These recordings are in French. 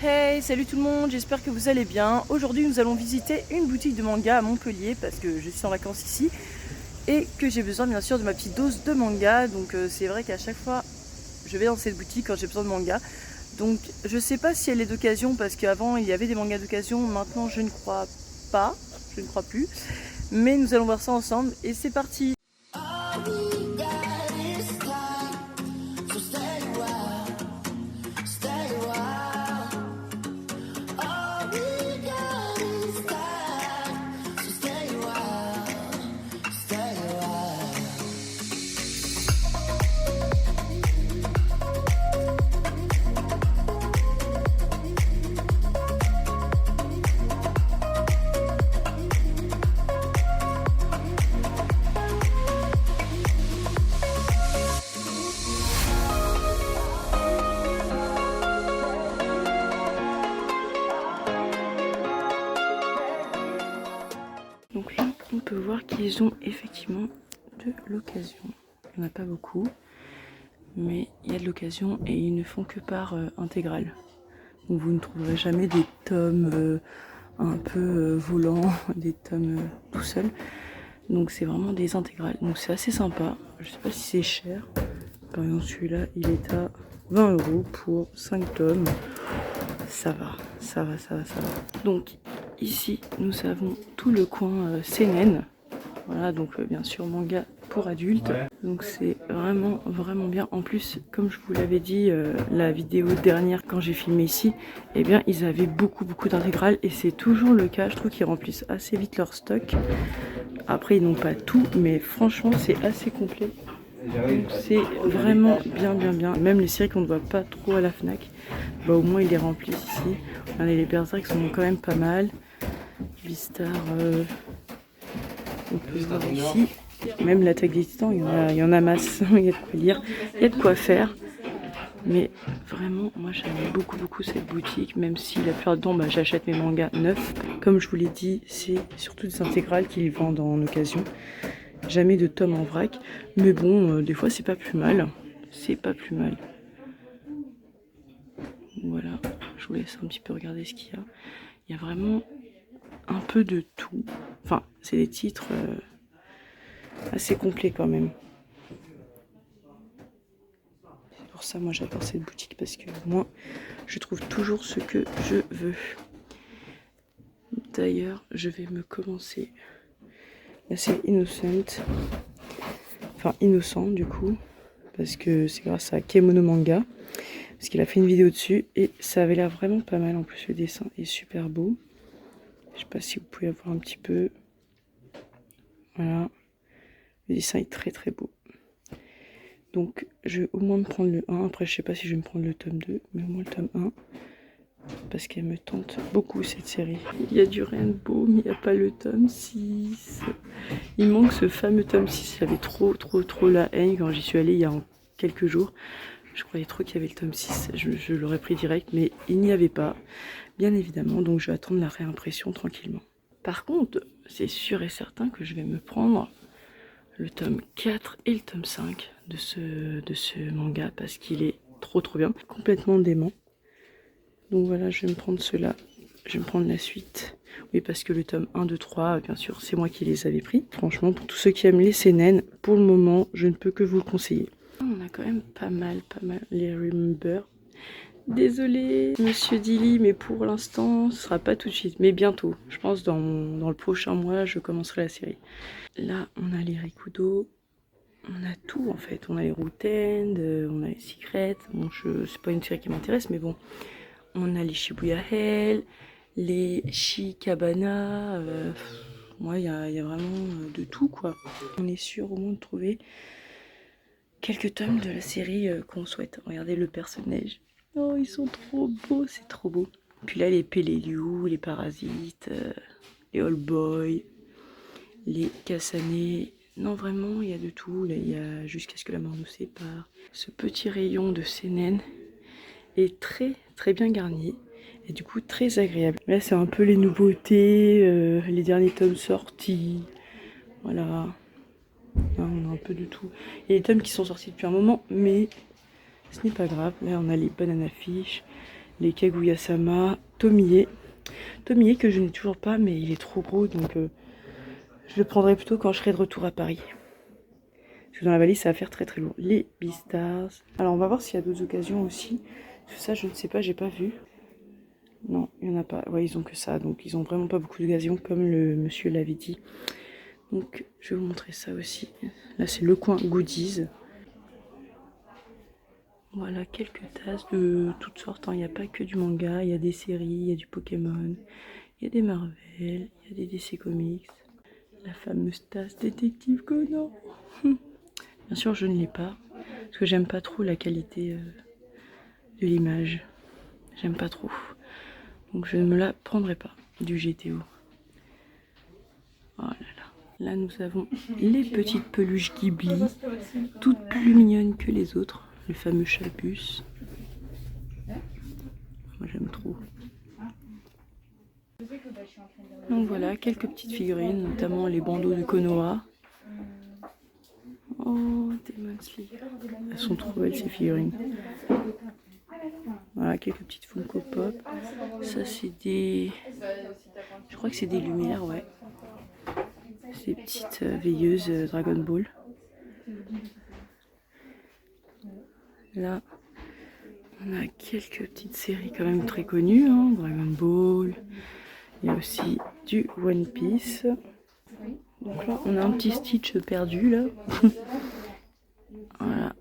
Hey, salut tout le monde, j'espère que vous allez bien. Aujourd'hui nous allons visiter une boutique de manga à Montpellier parce que je suis en vacances ici et que j'ai besoin bien sûr de ma petite dose de manga. Donc c'est vrai qu'à chaque fois je vais dans cette boutique quand j'ai besoin de manga. Donc je sais pas si elle est d'occasion parce qu'avant il y avait des mangas d'occasion, maintenant je ne crois pas, je ne crois plus. Mais nous allons voir ça ensemble et c'est parti. Donc là, on peut voir qu'ils ont effectivement de l'occasion. Il n'y en a pas beaucoup, mais il y a de l'occasion et ils ne font que par intégrale. Donc vous ne trouverez jamais des tomes un peu volants, des tomes tout seuls. Donc c'est vraiment des intégrales. Donc c'est assez sympa. Je sais pas si c'est cher. Par exemple celui-là, il est à 20 € pour 5 tomes. Ça va, ça va, ça va, ça va. Donc ici, nous avons tout le coin seinen. Voilà, donc bien sûr manga pour adultes. Ouais. Donc c'est vraiment, vraiment bien. En plus, comme je vous l'avais dit, la vidéo dernière quand j'ai filmé ici, eh bien ils avaient beaucoup d'intégrales et c'est toujours le cas. Je trouve qu'ils remplissent assez vite leur stock. Après, ils n'ont pas tout, mais franchement, c'est assez complet. Donc c'est vraiment bien. Même les séries qu'on ne voit pas trop à la Fnac, bah au moins ils les remplissent ici. Regardez, les Berserk sont quand même pas mal. Beastar, on peut voir ici. Même l'Attaque des Titans, il y en a masse. Il y a de quoi lire, il y a de quoi faire. Mais vraiment, moi j'aime beaucoup cette boutique, même si la plupart du temps bah, j'achète mes mangas neufs. Comme je vous l'ai dit, c'est surtout des intégrales qu'ils vendent en occasion. Jamais de tomes en vrac, mais bon, des fois c'est pas plus mal. C'est pas plus mal. Voilà, je vous laisse un petit peu regarder ce qu'il y a. Il y a vraiment un peu de tout. Enfin, c'est des titres assez complets quand même. C'est pour ça, moi j'adore cette boutique parce que moi, je trouve toujours ce que je veux. D'ailleurs, je vais me commencer la série Innocent. Enfin, Innocent du coup, parce que c'est grâce à Kemono Manga. Parce qu'il a fait une vidéo dessus et ça avait l'air vraiment pas mal. En plus, le dessin est super beau. Je sais pas si vous pouvez voir un petit peu. Voilà. Le dessin est très beau. Donc, je vais au moins me prendre le 1. Après, je sais pas si je vais me prendre le tome 2, mais au moins le tome 1. Parce qu'elle me tente beaucoup cette série. Il y a du Rainbow, mais il n'y a pas le tome 6. Il manque ce fameux tome 6. J'avais trop la haine quand j'y suis allée il y a quelques jours. Je croyais trop qu'il y avait le tome 6, je l'aurais pris direct, mais il n'y avait pas, bien évidemment, donc je vais attendre la réimpression tranquillement. Par contre, c'est sûr et certain que je vais me prendre le tome 4 et le tome 5 de ce manga, parce qu'il est trop bien, complètement dément. Donc voilà, je vais me prendre cela, je vais me prendre la suite. Oui, parce que le tome 1, 2, 3, bien sûr, c'est moi qui les avais pris. Franchement, pour tous ceux qui aiment les seinen, pour le moment, je ne peux que vous le conseiller. On a quand même pas mal les Remember. Désolée Monsieur Dilly, mais pour l'instant ce sera pas tout de suite, mais bientôt. Je pense dans le prochain mois je commencerai la série. Là on a les Rikudo, on a tout en fait. On a les Routen, on a les Secrets. Bon, c'est pas une série qui m'intéresse, mais bon. On a les Shibuya Hell, les Shikabana. Moi il y a vraiment de tout quoi. On est sûr au moins de trouver quelques tomes de la série qu'on souhaite. Regardez le personnage. Oh, ils sont trop beaux, c'est trop beau. Puis là, les Peleliu, les Parasites, les All Boy, les Kasane. Non, vraiment, il y a de tout. Là, il y a Jusqu'à ce que la mort nous sépare. Ce petit rayon de seinen est très bien garni. Et du coup, très agréable. Là, c'est un peu les nouveautés, les derniers tomes sortis. Voilà. Là, on a un peu de tout. Il y a des tomes qui sont sortis depuis un moment, mais ce n'est pas grave. Là, on a les Banana Fish, les Kaguya-sama, Tomie. Tomie que je n'ai toujours pas, mais il est trop gros, donc je le prendrai plutôt quand je serai de retour à Paris. Parce que dans la valise, ça va faire très très lourd. Les Beastars. Alors on va voir s'il y a d'autres occasions aussi. Parce que ça, je ne sais pas, j'ai pas vu. Non, il n'y en a pas. Ouais, ils ont que ça, donc ils ont vraiment pas beaucoup d'occasions, comme le monsieur l'avait dit. Donc je vais vous montrer ça aussi. Là, c'est le coin goodies. Voilà, quelques tasses de toutes sortes. Il n'y a pas que du manga, il y a des séries, il y a du Pokémon, il y a des Marvel, il y a des DC Comics. La fameuse tasse Détective Conan. Bien sûr, je ne l'ai pas, parce que j'aime pas trop la qualité de l'image. J'aime pas trop. Donc je ne me la prendrai pas, du GTO. Oh là là. Là, nous avons les petites peluches Ghibli, toutes plus mignonnes que les autres. Le fameux Chabus. Moi, j'aime trop. Donc voilà, quelques petites figurines, notamment les bandeaux de Konoha. Oh, Demon Slayer. Elles sont trop belles ces figurines. Voilà, quelques petites Funko Pop. Ça, c'est des... Je crois que c'est des lumières, ouais. Ces petites veilleuses Dragon Ball. Là, on a quelques petites séries quand même très connues. Hein. Dragon Ball. Il y a aussi du One Piece. Donc là, on a un petit Stitch perdu, là. Voilà.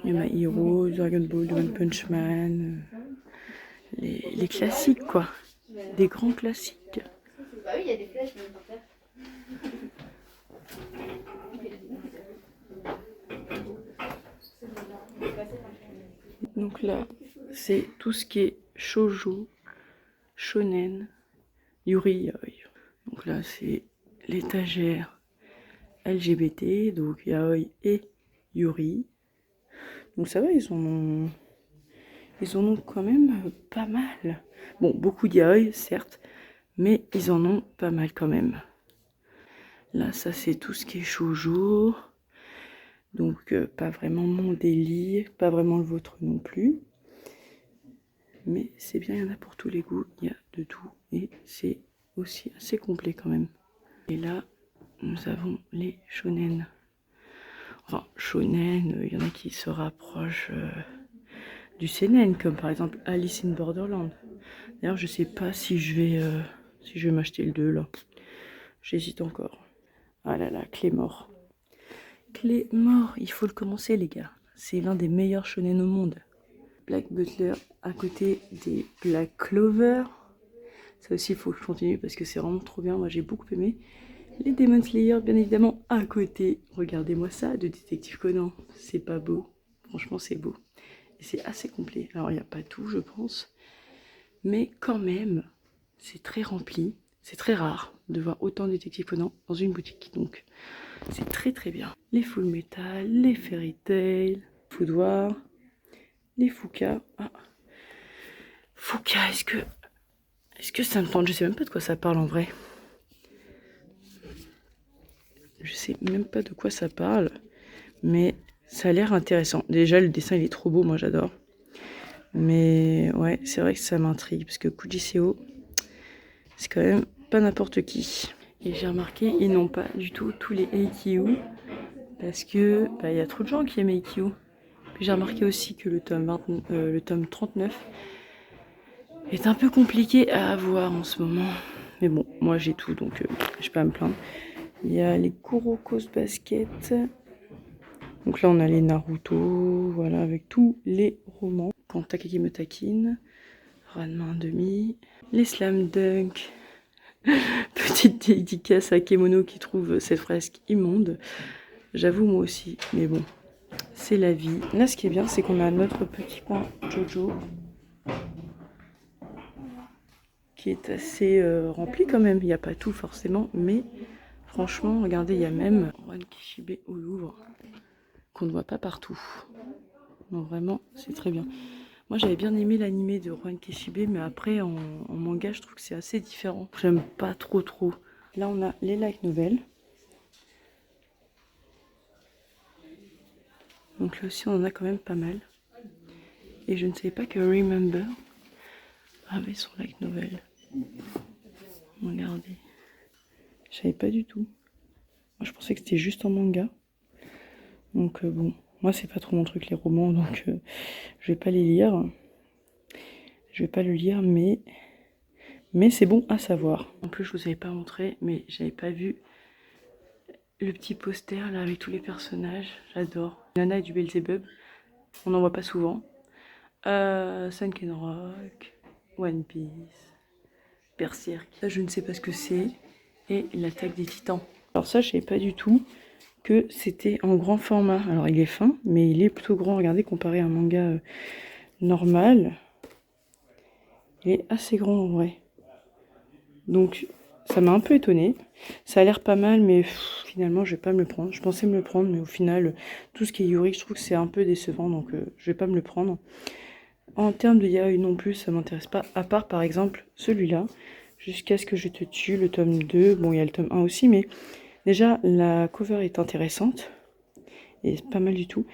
Il y a My Hero, Dragon Ball, One Punch Man. Les classiques, quoi. Des grands classiques. Bah oui, il y a des flèches même par terre. Donc là, c'est tout ce qui est shoujo, shonen, yuri. Donc là, c'est l'étagère LGBT, donc yaoi et yuri. Donc ça va, ils en ont quand même pas mal. Bon, beaucoup de yaoi, certes, mais ils en ont pas mal quand même. Là, ça c'est tout ce qui est shoujo. Donc pas vraiment mon délire, pas vraiment le vôtre non plus. Mais c'est bien, il y en a pour tous les goûts, il y a de tout. Et c'est aussi assez complet quand même. Et là, nous avons les shonen. Enfin, shonen, il y en a qui se rapprochent du seinen, comme par exemple Alice in Borderland. D'ailleurs, je sais pas si je vais m'acheter le 2 là. J'hésite encore. Ah là là, Claymore. Claymore, il faut le commencer les gars. C'est l'un des meilleurs shonen au monde. Black Butler à côté des Black Clover. Ça aussi, il faut que je continue parce que c'est vraiment trop bien. Moi, j'ai beaucoup aimé. Les Demon Slayer, bien évidemment, à côté. Regardez-moi ça, de Détective Conan. C'est pas beau. Franchement, c'est beau. Et c'est assez complet. Alors, il n'y a pas tout, je pense. Mais quand même, c'est très rempli. C'est très rare de voir autant de Détective Conan dans une boutique. Donc, c'est très très bien. Les Full Metal, les Fairy Tail, Food War, les Fuka. Ah. Fuka, est-ce que ça me tente? Je sais même pas de quoi ça parle en vrai. Je sais même pas de quoi ça parle. Mais ça a l'air intéressant. Déjà, le dessin, il est trop beau. Moi, j'adore. Mais ouais, c'est vrai que ça m'intrigue. Parce que Kujiseo, c'est quand même pas n'importe qui. Et j'ai remarqué, ils n'ont pas du tout tous les Eikyu. Parce que il y a trop de gens qui aiment Eikyu. Puis j'ai remarqué aussi que le tome 39 est un peu compliqué à avoir en ce moment. Mais bon, moi j'ai tout, donc je peux pas me plaindre. Il y a les Kuroko's Basket. Donc là, on a les Naruto, voilà, avec tous les romans. Quand Takagi me taquine, Ranma 1,5, les Slam Dunk. Petite dédicace à Kemono qui trouve cette fresque immonde. J'avoue, moi aussi, mais bon, c'est la vie. Là, ce qui est bien, c'est qu'on a notre petit coin Jojo qui est assez rempli quand même. Il n'y a pas tout forcément, mais franchement, regardez, il y a même Rurouni Kenshin au Louvre qu'on ne voit pas partout. Non, vraiment, c'est très bien. Moi, j'avais bien aimé l'animé de Rurouni Kenshin, mais après, en manga, je trouve que c'est assez différent. J'aime pas trop. Là, on a les light novels. Donc là aussi, on en a quand même pas mal. Et je ne savais pas que Remember avait son light novel. Regardez. Je savais pas du tout. Moi, je pensais que c'était juste en manga. Donc bon, moi c'est pas trop mon truc les romans, donc je vais pas les lire. Je vais pas le lire, mais c'est bon à savoir. En plus, je vous avais pas montré, mais j'avais pas vu le petit poster là avec tous les personnages. J'adore. Nana et du Belzebub. On n'en voit pas souvent. Sunken Rock, One Piece, Berserk. Ça, je ne sais pas ce que c'est. Et l'attaque des titans. Alors ça, je savais pas du tout que c'était en grand format. Alors il est fin, mais il est plutôt grand. Regardez, comparé à un manga normal, il est assez grand en vrai. Donc ça m'a un peu étonnée. Ça a l'air pas mal, mais finalement je vais pas me le prendre. Je pensais me le prendre, mais au final, tout ce qui est Yuri, je trouve que c'est un peu décevant, donc je vais pas me le prendre. En termes de Yaoi non plus, ça m'intéresse pas, à part par exemple celui-là, Jusqu'à ce que je te tue, le tome 2. Bon, il y a le tome 1 aussi, mais déjà la cover est intéressante, et pas mal du tout,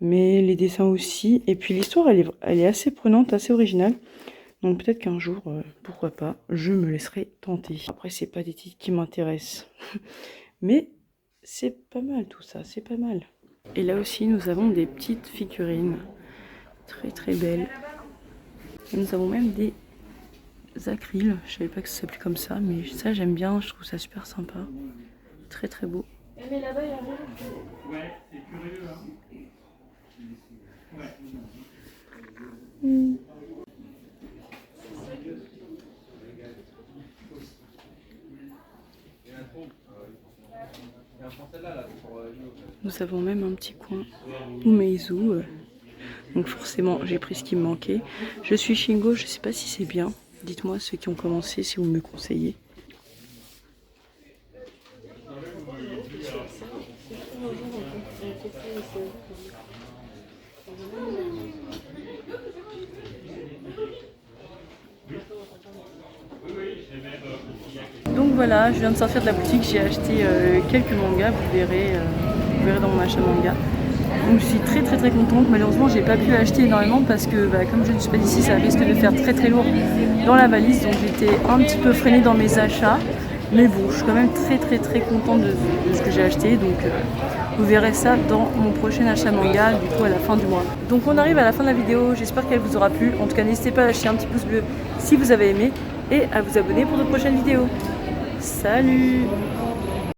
mais les dessins aussi, et puis l'histoire elle est assez prenante, assez originale. Donc peut-être qu'un jour, pourquoi pas, je me laisserai tenter. Après, c'est pas des titres qui m'intéressent. Mais c'est pas mal tout ça, c'est pas mal. Et là aussi, nous avons des petites figurines. Très très belles. Et nous avons même des acryles. Je savais pas que ça s'appelait comme ça, mais ça j'aime bien, je trouve ça super sympa. Très très beau. Mais là-bas, il y a rien. Ouais, c'est curieux, hein. Ouais. Nous avons même un petit coin Umeizu. Donc forcément, j'ai pris ce qui me manquait. Je suis Shingo, je sais pas si c'est bien. Dites-moi ceux qui ont commencé, si vous me conseillez. Donc voilà, je viens de sortir de la boutique, j'ai acheté quelques mangas, vous verrez dans mon achat manga. Donc je suis très très contente. Malheureusement j'ai pas pu acheter énormément parce que comme je ne suis pas d'ici, ça risque de faire très lourd dans la valise. Donc j'étais un petit peu freinée dans mes achats. Mais bon, je suis quand même très contente de ce que j'ai acheté. Donc vous verrez ça dans mon prochain achat manga, du coup à la fin du mois. Donc on arrive à la fin de la vidéo, j'espère qu'elle vous aura plu. En tout cas n'hésitez pas à lâcher un petit pouce bleu si vous avez aimé et à vous abonner pour de prochaines vidéos. Salut!